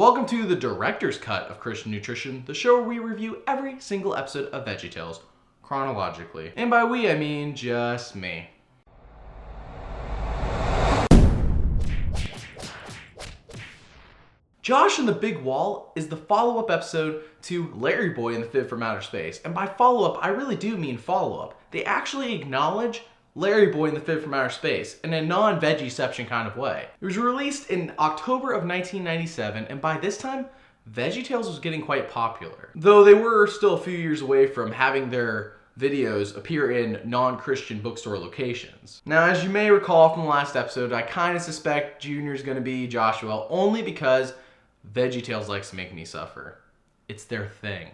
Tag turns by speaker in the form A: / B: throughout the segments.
A: Welcome to the director's cut of Christian Nutrition, the show where we review every single episode of VeggieTales chronologically. And by we, I mean just me. Josh and the Big Wall is the follow-up episode to Larry Boy and the Fib from Outer Space. And by follow-up, I really do mean follow-up. They actually acknowledge Larry Boy and the Fib from Outer Space in a non-Veggieception kind of way. It was released in October of 1997, and by this time, VeggieTales was getting quite popular. Though they were still a few years away from having their videos appear in non-Christian bookstore locations. Now, as you may recall from the last episode, I kind of suspect Junior's going to be Joshua only because VeggieTales likes to make me suffer. It's their thing.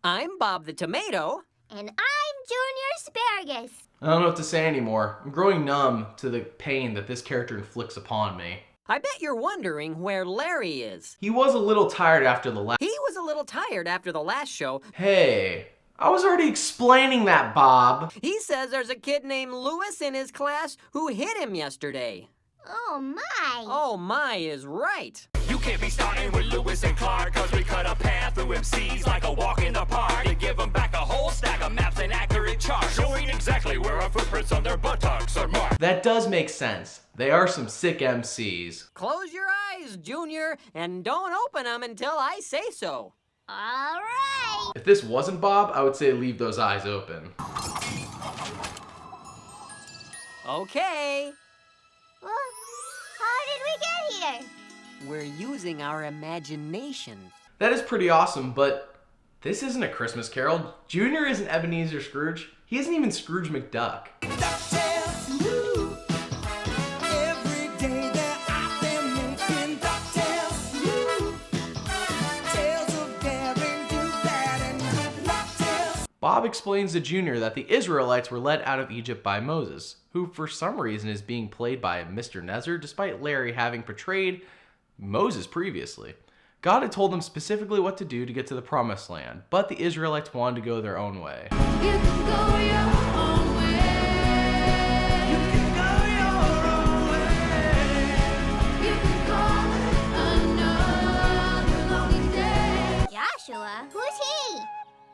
B: I'm Bob the Tomato.
C: And I'm Junior Asparagus.
A: I don't know what to say anymore. I'm growing numb to the pain that this character inflicts upon me.
B: I bet you're wondering where Larry is.
A: He was a little tired after the last...
B: He was a little tired after the last show.
A: Hey, I was already explaining that, Bob.
B: He says there's a kid named Lewis in his class who hit him yesterday.
C: Oh my!
B: Oh my is right.
D: You can't be starting with Lewis and Clark, cause we cut a path through MCs like a walk in the park. And give them back a whole stack of maps and accurate charts, showing exactly where our footprints on their buttocks are marked.
A: That does make sense. They are some sick MCs.
B: Close your eyes, Junior, and don't open them until I say so.
C: All right!
A: If this wasn't Bob, I would say leave those eyes open.
B: Okay.
C: Well, how did we get here?
B: We're using our imagination.
A: That is pretty awesome, but this isn't a Christmas Carol. Junior isn't Ebenezer Scrooge. He isn't even Scrooge McDuck. Bob explains to Junior that the Israelites were led out of Egypt by Moses, who for some reason is being played by Mr. Nezer despite Larry having portrayed Moses previously. God had told them specifically what to do to get to the promised land, but the Israelites wanted to go their own way.
E: You can go your own way. You can go your own way. You can call it another lonely day.
C: Joshua? Who's he?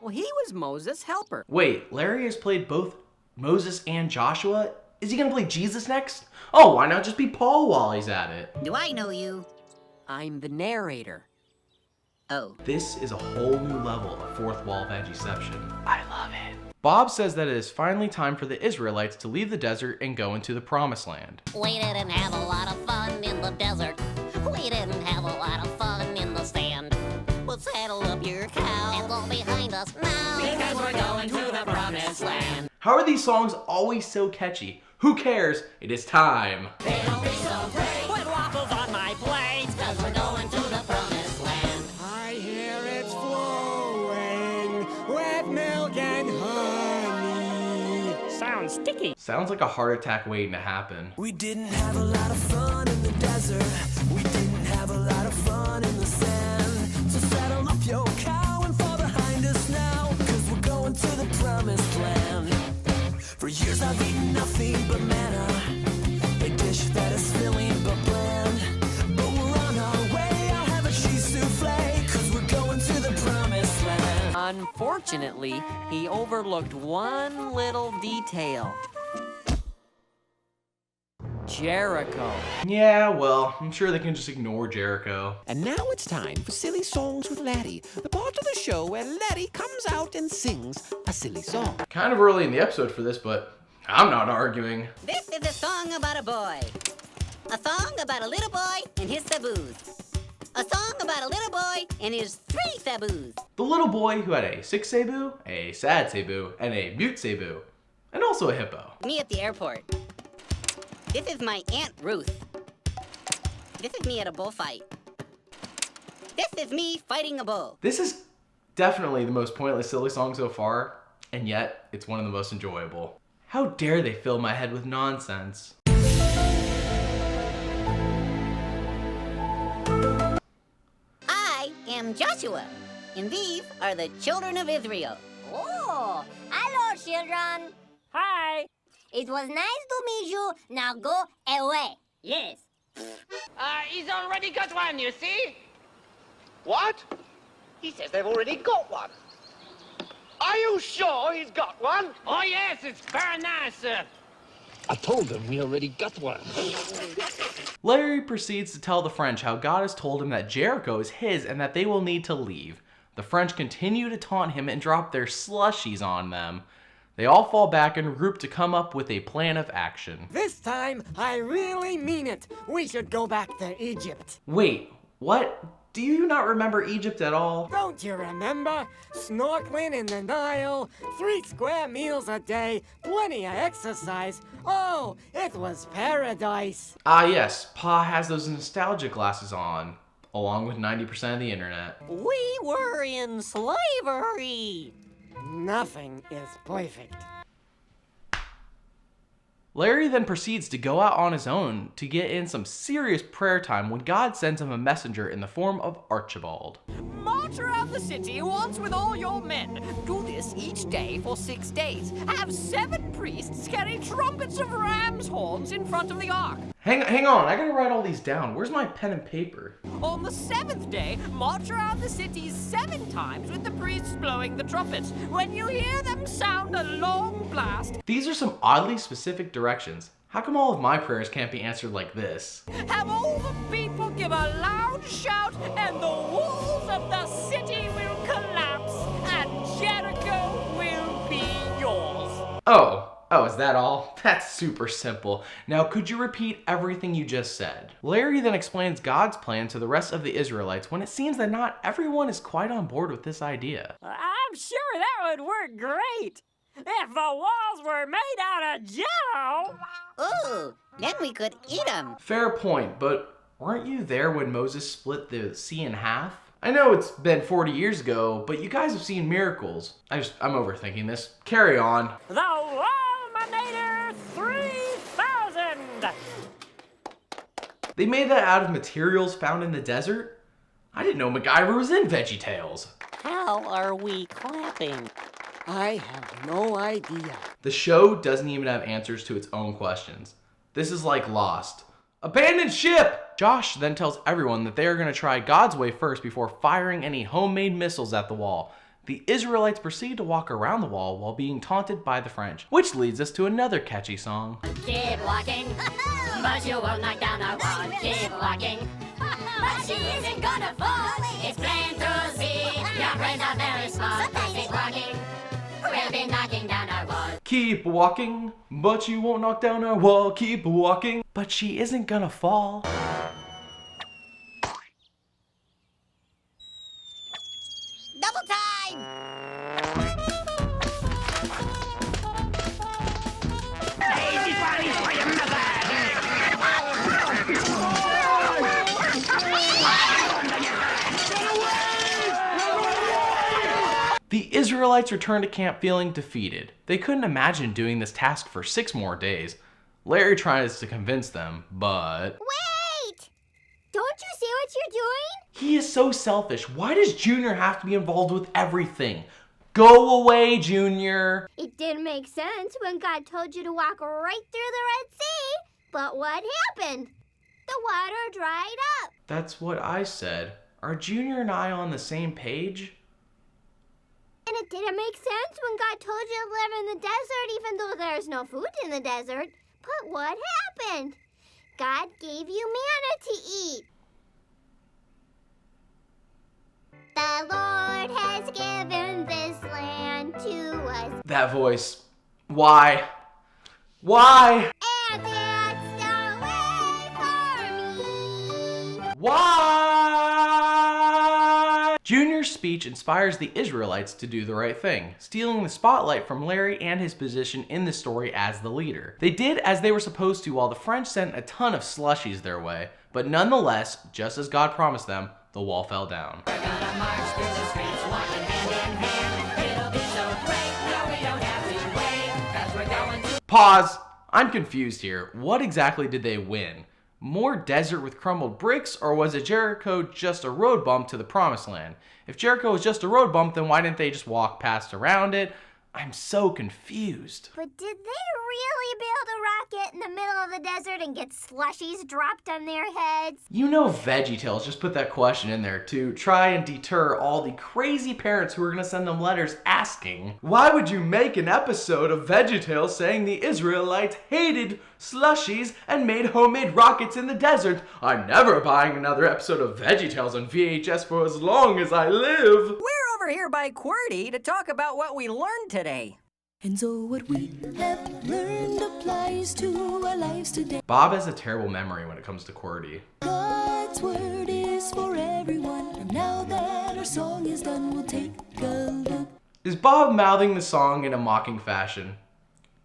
B: Well, he was Moses' helper.
A: Wait, Larry has played both Moses and Joshua? Is he gonna play Jesus next? Oh, why not just be Paul while he's at it?
F: Do I know you?
B: I'm the narrator.
F: Oh.
A: This is a whole new level of fourth wall Veggieception. I love it. Bob says that it is finally time for the Israelites to leave the desert and go into the promised land.
G: We didn't have a lot of fun in the desert. We didn't have a lot of fun in the sand. But saddle up your cow and go behind us now, because we're going to the promised land.
A: How are these songs always so catchy? Who cares? It is time.
G: It'll be so great. Put waffles on my plate, because we're going to the promised land.
D: I hear it's flowing with milk and honey.
B: Sounds sticky.
A: Sounds like a heart attack waiting to happen.
D: We didn't have a lot of fun in the desert. We didn't have a lot of fun in the sand. So saddle up your cow and fall behind us now, cause we're going to the promised land. For years I've eaten nothing but manna, a dish that is filling but bland. But we're on our way, I'll have a cheese souffle, cause we're going to the promised land.
B: Unfortunately, he overlooked one little detail. Jericho.
A: Yeah, well, I'm sure they can just ignore Jericho.
H: And now it's time for Silly Songs with Laddie, the part of the show where Laddie comes out and sings a silly song.
A: Kind of early in the episode for this, but I'm not arguing.
G: This is a song about a boy. A song about a little boy and his taboos. A song about a little boy and his 3 taboos.
A: The little boy who had a sick Cebu, a sad Cebu, and a mute Cebu, and also a hippo.
G: Me at the airport. This is my Aunt Ruth. This is me at a bullfight. This is me fighting a bull.
A: This is definitely the most pointless silly song so far, and yet it's one of the most enjoyable. How dare they fill my head with nonsense?
G: I am Joshua, and these are the children of Israel.
C: Oh, hello, children.
B: Hi.
C: It was nice to meet you. Now go away.
G: Yes.
I: He's already got one, you see? What? He says they've already got one. Are you sure he's got one?
J: Oh, yes, it's very nice, sir.
I: I told him we already got one.
A: Larry proceeds to tell the French how God has told him that Jericho is his and that they will need to leave. The French continue to taunt him and drop their slushies on them. They all fall back and regroup to come up with a plan of action.
B: This time, I really mean it. We should go back to Egypt.
A: Wait, what? Do you not remember Egypt at all?
B: Don't you remember? Snorkeling in the Nile, 3 square meals a day, plenty of exercise. Oh, it was paradise.
A: Ah yes, Pa has those nostalgia glasses on, along with 90% of the internet.
G: We were in slavery.
B: Nothing is perfect.
A: Larry then proceeds to go out on his own to get in some serious prayer time when God sends him a messenger in the form of Archibald.
K: March around the city once with all your men. Do this each day for 6 days. Have 7 priests carry trumpets of ram's horns in front of the ark.
A: Hang on, I gotta write all these down. Where's my pen and paper?
K: On the 7th day, march around the city 7 times with the priests blowing the trumpets. When you hear them sound a long blast,
A: These are some oddly specific directions. How come all of my prayers can't be answered like this?
K: have all the people give a loud shout, and the walls of the city will collapse, and Jericho will be yours.
A: Oh, is that all? That's super simple. Now, could you repeat everything you just said? Larry then explains God's plan to the rest of the Israelites when it seems that not everyone is quite on board with this idea.
K: I'm sure that would work great if the walls were made out of jello.
F: Ooh, then we could eat them.
A: Fair point, but weren't you there when Moses split the sea in half? I know it's been 40 years ago, but you guys have seen miracles. I'm overthinking this. Carry on.
K: The Walminator 3000.
A: They made that out of materials found in the desert? I didn't know MacGyver was in VeggieTales.
G: How are we clapping?
B: I have no idea.
A: The show doesn't even have answers to its own questions. This is like Lost. Abandoned ship! Josh then tells everyone that they are going to try God's way first before firing any homemade missiles at the wall. The Israelites proceed to walk around the wall while being taunted by the French, which leads us to another catchy song.
E: Keep walking, but you won't knock down our wall. Keep walking, but she isn't gonna fall. It's plain to see, your brains are very small. Keep walking, we'll be knocking down our wall.
A: Keep walking, but you won't knock down our wall. Keep walking, but she isn't gonna fall.
F: Double time!
A: The Israelites returned to camp feeling defeated. They couldn't imagine doing this task for 6 more days. Larry tries to convince them, but...
C: Wait! Don't you see what you're doing?
A: He is so selfish. Why does Junior have to be involved with everything? Go away, Junior!
C: It didn't make sense when God told you to walk right through the Red Sea. But what happened? The water dried up.
A: That's what I said. Are Junior and I on the same page?
C: And it didn't make sense when God told you to live in the desert even though there's no food in the desert. But what happened? God gave you manna to eat. The Lord has given this land to us.
A: That voice. Why? Why?
C: And that's the way for me.
A: Why? Junior's speech inspires the Israelites to do the right thing, stealing the spotlight from Larry and his position in the story as the leader. They did as they were supposed to while the French sent a ton of slushies their way, but nonetheless, just as God promised them, the wall fell down.
E: We're gonna march through the streets, walking hand in hand. It'll be so great, no, we don't have to wait, 'cause we're going to...
A: Pause. I'm confused here. What exactly did they win? More desert with crumbled bricks, or was it Jericho just a road bump to the promised land? If Jericho was just a road bump, then why didn't they just walk past around it? I'm so confused.
C: But did they really build a rocket in the middle of the desert and get slushies dropped on their heads?
A: You know VeggieTales just put that question in there to try and deter all the crazy parents who are going to send them letters asking, why would you make an episode of VeggieTales saying the Israelites hated slushies and made homemade rockets in the desert? I'm never buying another episode of VeggieTales on VHS for as long as I live.
K: We're over here by QWERTY to talk about what we learned today.
D: And so what we have learned applies to our lives today.
A: Bob has a terrible memory when it comes to QWERTY.
D: God's word is for everyone. And now that our song is done, we'll take a look.
A: Is Bob mouthing the song in a mocking fashion?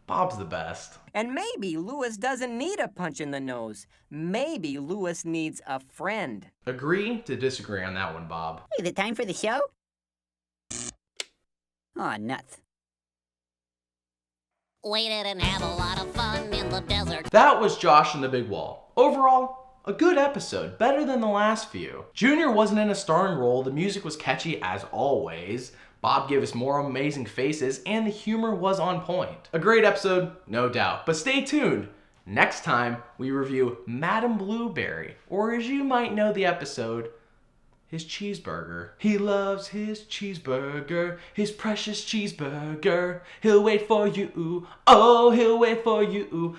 A: Bob's the best.
K: And maybe Lewis doesn't need a punch in the nose. Maybe Lewis needs a friend.
A: Agree to disagree on that one, Bob.
F: Is it time for the show? Aw, nuts.
G: We didn't have a lot of fun in the desert.
A: That was Josh and the Big Wall. Overall, a good episode, better than the last few. Junior wasn't in a starring role, the music was catchy as always, Bob gave us more amazing faces, and the humor was on point. A great episode, no doubt, but stay tuned. Next time, we review Madam Blueberry, or as you might know the episode, his cheeseburger. He loves his cheeseburger, his precious cheeseburger. He'll wait for you, oh, he'll wait for you.